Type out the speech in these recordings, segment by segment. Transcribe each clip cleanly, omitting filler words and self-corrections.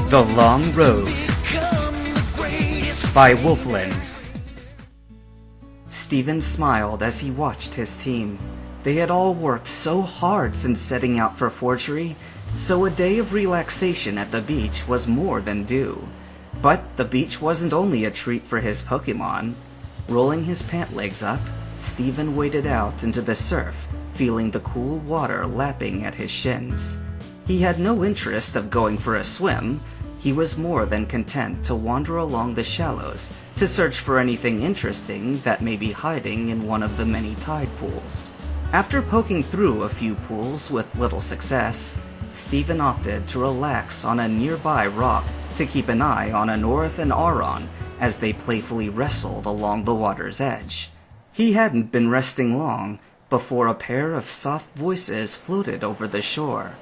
The Long Road by Wolfland. Steven smiled as he watched his team. They had all worked so hard since setting out for forgery, so a day of relaxation at the beach was more than due. But the beach wasn't only a treat for his Pokemon. Rolling his pant legs up, Steven waded out into the surf, feeling the cool water lapping at his shins. He had no interest of going for a swim. He was more than content to wander along the shallows to search for anything interesting that may be hiding in one of the many tide pools. After poking through a few pools with little success, Steven opted to relax on a nearby rock to keep an eye on Anorith and Aron as they playfully wrestled along the water's edge. He hadn't been resting long before a pair of soft voices floated over the shore.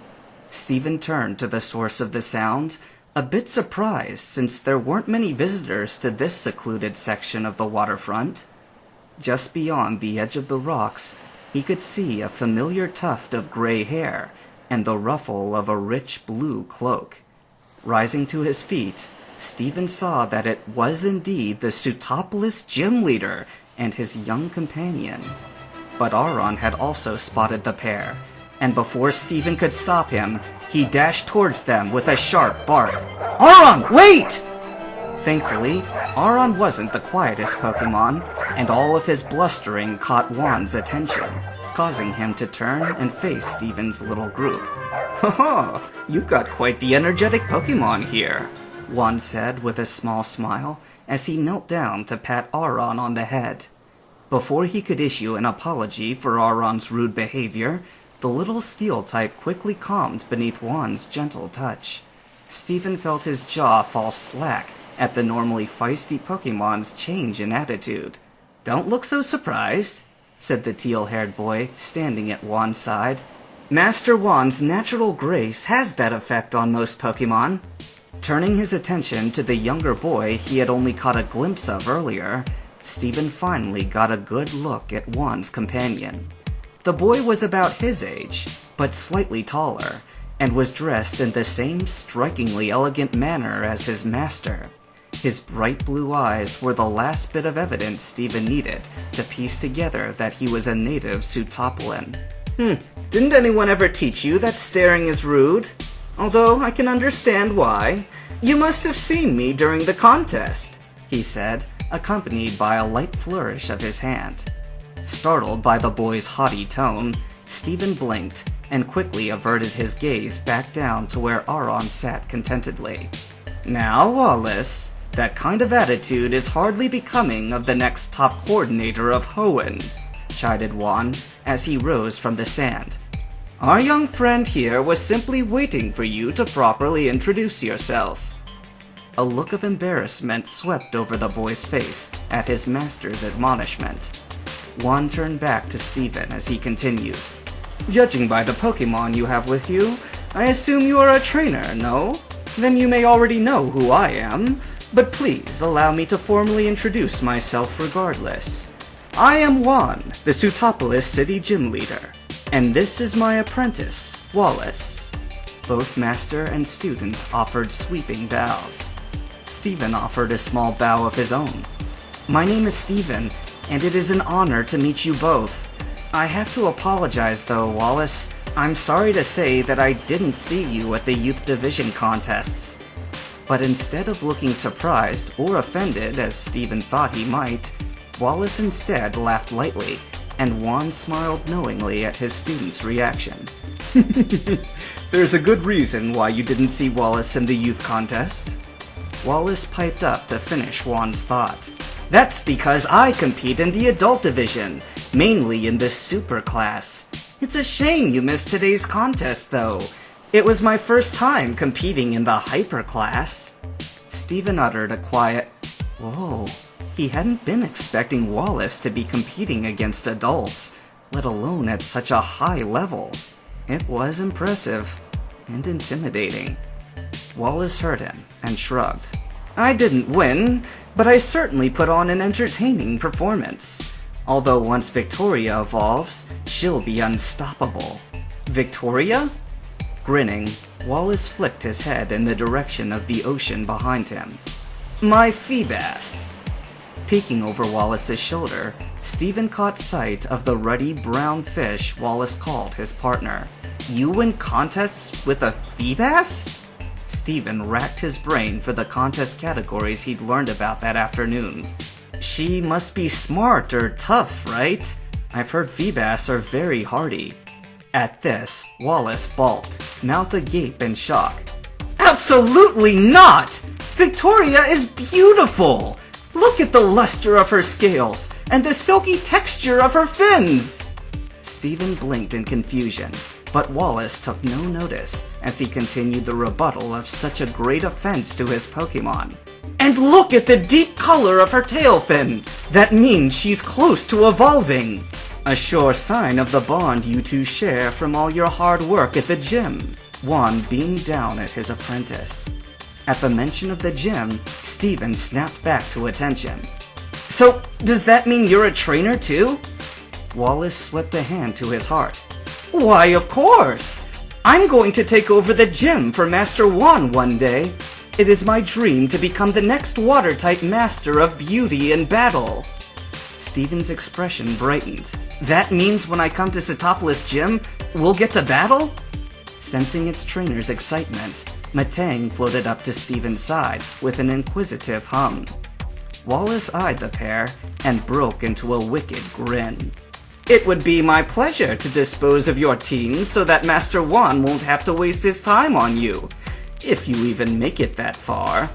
Steven turned to the source of the sound, a bit surprised since there weren't many visitors to this secluded section of the waterfront. Just beyond the edge of the rocks, he could see a familiar tuft of gray hair and the ruffle of a rich blue cloak. Rising to his feet, Steven saw that it was indeed the Sootopolis gym leader and his young companion. But Aron had also spotted the pair, and before Steven could stop him, he dashed towards them with a sharp bark. "Aron, wait!" Thankfully, Aron wasn't the quietest Pokemon, and all of his blustering caught Juan's attention, causing him to turn and face Steven's little group. "Haha, you've got quite the energetic Pokemon here," Juan said with a small smile as he knelt down to pat Aron on the head. Before he could issue an apology for Aron's rude behavior, the little steel type quickly calmed beneath Juan's gentle touch. Steven felt his jaw fall slack at the normally feisty Pokemon's change in attitude. "Don't look so surprised," said the teal-haired boy, standing at Juan's side. "Master Juan's natural grace has that effect on most Pokemon." Turning his attention to the younger boy he had only caught a glimpse of earlier, Steven finally got a good look at Juan's companion. The boy was about his age, but slightly taller, and was dressed in the same strikingly elegant manner as his master. His bright blue eyes were the last bit of evidence Steven needed to piece together that he was a native Sootopolin. Didn't anyone ever teach you that staring is rude? Although I can understand why. You must have seen me during the contest," he said, accompanied by a light flourish of his hand. Startled by the boy's haughty tone, Steven blinked and quickly averted his gaze back down to where Aron sat contentedly. "Now, Wallace, that kind of attitude is hardly becoming of the next top coordinator of Hoenn," chided Juan as he rose from the sand. "Our young friend here was simply waiting for you to properly introduce yourself." A look of embarrassment swept over the boy's face at his master's admonishment. Juan turned back to Steven as he continued. "Judging by the Pokemon you have with you, I assume you are a trainer, no? Then you may already know who I am, but please allow me to formally introduce myself regardless. I am Juan, the Sootopolis City Gym Leader, and this is my apprentice, Wallace." Both master and student offered sweeping bows. Steven offered a small bow of his own. "My name is Steven, and it is an honor to meet you both. I have to apologize though, Wallace. I'm sorry to say that I didn't see you at the Youth Division contests." But instead of looking surprised or offended as Steven thought he might, Wallace instead laughed lightly, and Juan smiled knowingly at his student's reaction. "There's a good reason why you didn't see Wallace in the youth contest." Wallace piped up to finish Juan's thought. "That's because I compete in the adult division, mainly in the super class. It's a shame you missed today's contest, though. It was my first time competing in the hyper class." Steven uttered a quiet, "Whoa." He hadn't been expecting Wallace to be competing against adults, let alone at such a high level. It was impressive and intimidating. Wallace heard him and shrugged. "I didn't win, but I certainly put on an entertaining performance. Although once Victoria evolves, she'll be unstoppable." "Victoria?" Grinning, Wallace flicked his head in the direction of the ocean behind him. My Feebas. Peeking over Wallace's shoulder, Stephen caught sight of the ruddy brown fish Wallace called his partner. You win contests with a Feebas? Stephen racked his brain for the contest categories he'd learned about that afternoon. She must be smart or tough, right? I've heard Feebas are very hardy. At this, Wallace balked, mouth agape in shock. Absolutely not! Victoria is beautiful! Look at the luster of her scales, and the silky texture of her fins! Stephen blinked in confusion, but Wallace took no notice as he continued the rebuttal of such a great offense to his Pokemon. And look at the deep color of her tail fin! That means she's close to evolving! A sure sign of the bond you two share from all your hard work at the gym. Juan beamed down at his apprentice. At the mention of the gym, Stephen snapped back to attention. So, does that mean you're a trainer too? Wallace swept a hand to his heart. Why, of course! I'm going to take over the gym for Master Juan one day. It is my dream to become the next water-type master of beauty and battle. Stephen's expression brightened. That means when I come to Setopolis Gym, we'll get to battle? Sensing its trainer's excitement, Matang floated up to Stephen's side with an inquisitive hum. Wallace eyed the pair and broke into a wicked grin. It would be my pleasure to dispose of your team so that Master Juan won't have to waste his time on you, if you even make it that far.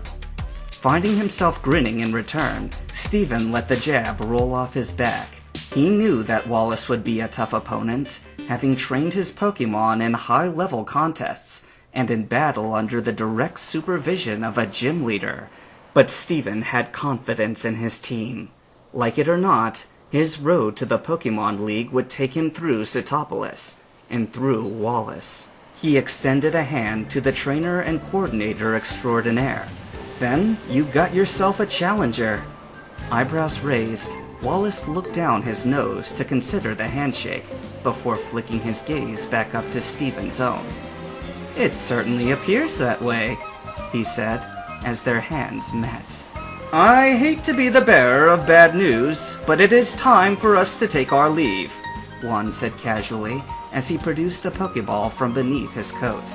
Finding himself grinning in return, Stephen let the jab roll off his back. He knew that Wallace would be a tough opponent, having trained his Pokemon in high-level contests and in battle under the direct supervision of a gym leader. But Stephen had confidence in his team. Like it or not, his road to the Pokemon League would take him through Setopolis, and through Wallace. He extended a hand to the trainer and coordinator extraordinaire. Then you got yourself a challenger. Eyebrows raised, Wallace looked down his nose to consider the handshake before flicking his gaze back up to Stephen's own. It certainly appears that way, he said, as their hands met. I hate to be the bearer of bad news, but it is time for us to take our leave, Juan said casually as he produced a Pokeball from beneath his coat.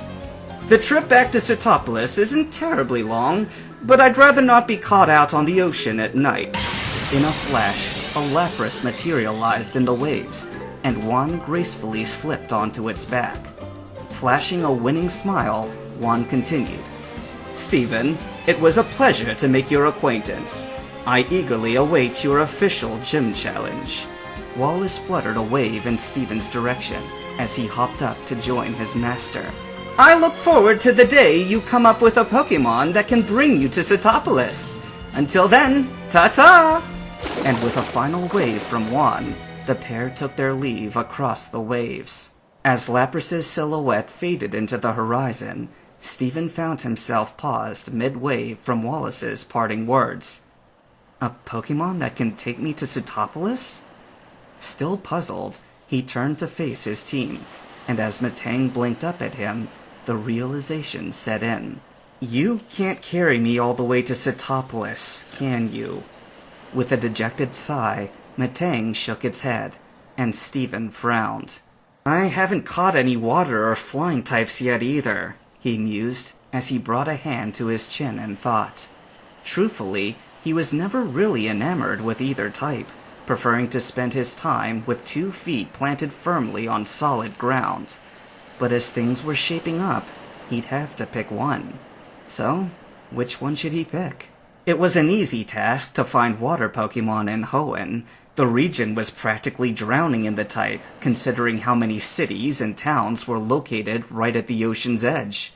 The trip back to Setopolis isn't terribly long, but I'd rather not be caught out on the ocean at night. In a flash, a Lapras materialized in the waves, and Juan gracefully slipped onto its back. Flashing a winning smile, Juan continued. Stephen, it was a pleasure to make your acquaintance. I eagerly await your official gym challenge. Wallace fluttered a wave in Stephen's direction as he hopped up to join his master. I look forward to the day you come up with a Pokemon that can bring you to Setopolis. Until then, ta-ta! And with a final wave from Juan, the pair took their leave across the waves. As Lapras's silhouette faded into the horizon, Stephen found himself paused mid-wave from Wallace's parting words. A Pokemon that can take me to Setopolis? Still puzzled, he turned to face his team, and as Matang blinked up at him, the realization set in. You can't carry me all the way to Setopolis, can you? With a dejected sigh, Matang shook its head, and Stephen frowned. I haven't caught any water or flying types yet either, he mused as he brought a hand to his chin and thought. Truthfully, he was never really enamored with either type, preferring to spend his time with 2 feet planted firmly on solid ground. But as things were shaping up, he'd have to pick one. So, which one should he pick? It was an easy task to find water Pokemon in Hoenn. The region was practically drowning in the type, considering how many cities and towns were located right at the ocean's edge.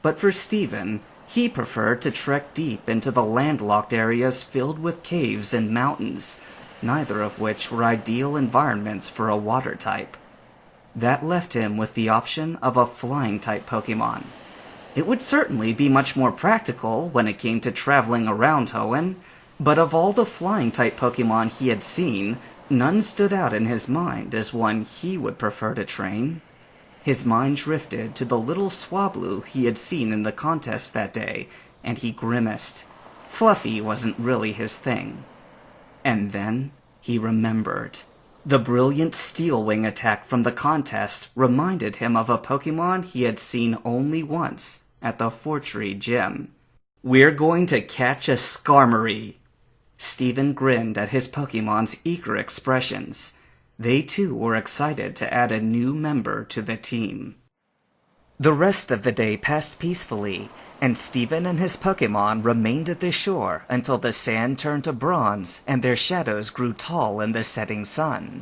But for Stephen, he preferred to trek deep into the landlocked areas filled with caves and mountains, neither of which were ideal environments for a water type. That left him with the option of a flying-type Pokemon. It would certainly be much more practical when it came to traveling around Hoenn, but of all the flying-type Pokemon he had seen, none stood out in his mind as one he would prefer to train. His mind drifted to the little Swablu he had seen in the contest that day, and he grimaced. Fluffy wasn't really his thing. And then he remembered. The brilliant Steel Wing attack from the contest reminded him of a Pokemon he had seen only once at the Fortree Gym. "We're going to catch a Skarmory." Steven grinned at his Pokemon's eager expressions. They too were excited to add a new member to the team. The rest of the day passed peacefully, and Steven and his Pokemon remained at the shore until the sand turned to bronze and their shadows grew tall in the setting sun.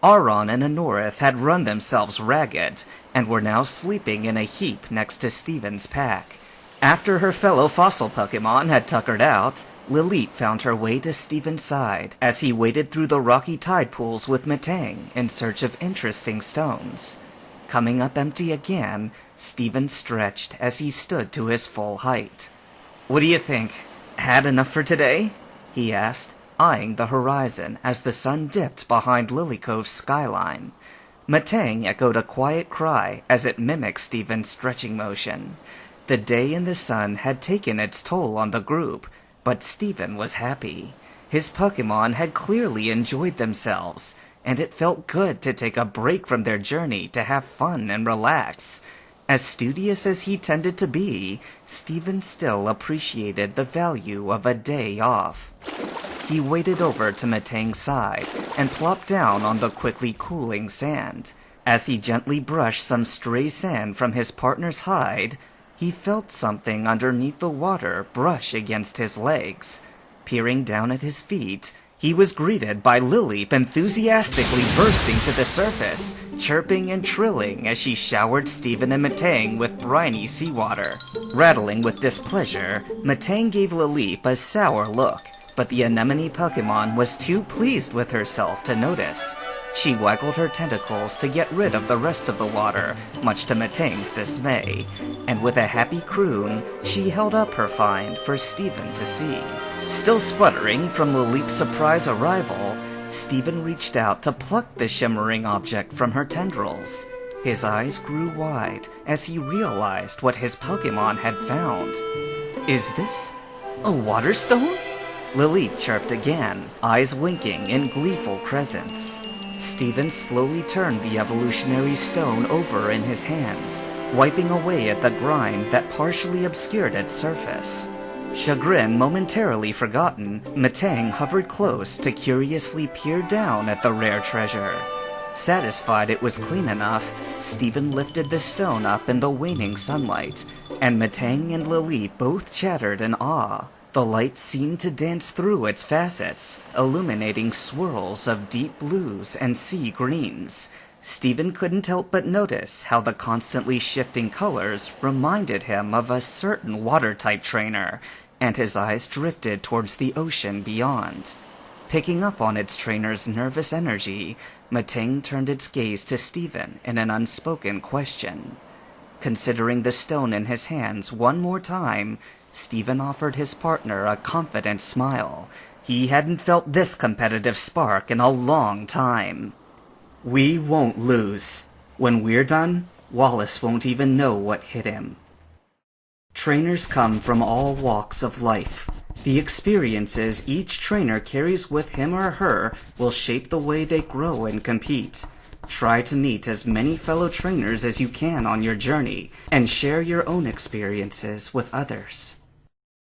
Aron and Anorith had run themselves ragged and were now sleeping in a heap next to Steven's pack. After her fellow fossil Pokemon had tuckered out, Lilith found her way to Steven's side as he waded through the rocky tide pools with Metang in search of interesting stones. Coming up empty again, Steven stretched as he stood to his full height. "What do you think? Had enough for today?" he asked, eyeing the horizon as the sun dipped behind Lily Cove's skyline. Metang echoed a quiet cry as it mimicked Steven's stretching motion. The day in the sun had taken its toll on the group, but Steven was happy. His Pokemon had clearly enjoyed themselves, and it felt good to take a break from their journey to have fun and relax. As studious as he tended to be, Steven still appreciated the value of a day off. He waded over to Metang's side and plopped down on the quickly cooling sand. As he gently brushed some stray sand from his partner's hide, he felt something underneath the water brush against his legs. Peering down at his feet, he was greeted by Lily enthusiastically bursting to the surface, chirping and trilling as she showered Steven and Metang with briny seawater. Rattling with displeasure, Metang gave Lily a sour look, but the anemone Pokemon was too pleased with herself to notice. She waggled her tentacles to get rid of the rest of the water, much to Metang's dismay, and with a happy croon, she held up her find for Steven to see. Still sputtering from Lilith's surprise arrival, Steven reached out to pluck the shimmering object from her tendrils. His eyes grew wide as he realized what his Pokemon had found. "Is this a water stone?" Lilith chirped again, eyes winking in gleeful crescents. Steven slowly turned the evolutionary stone over in his hands, wiping away at the grime that partially obscured its surface. Chagrin momentarily forgotten, Metang hovered close to curiously peer down at the rare treasure. Satisfied it was clean enough, Steven lifted the stone up in the waning sunlight, and Metang and Lily both chattered in awe. The light seemed to dance through its facets, illuminating swirls of deep blues and sea greens. Steven couldn't help but notice how the constantly shifting colors reminded him of a certain water-type trainer, and his eyes drifted towards the ocean beyond. Picking up on its trainer's nervous energy, Metang turned its gaze to Steven in an unspoken question. Considering the stone in his hands one more time, Steven offered his partner a confident smile. He hadn't felt this competitive spark in a long time. "We won't lose. When we're done, Wallace won't even know what hit him." Trainers come from all walks of life. The experiences each trainer carries with him or her will shape the way they grow and compete. Try to meet as many fellow trainers as you can on your journey, and share your own experiences with others.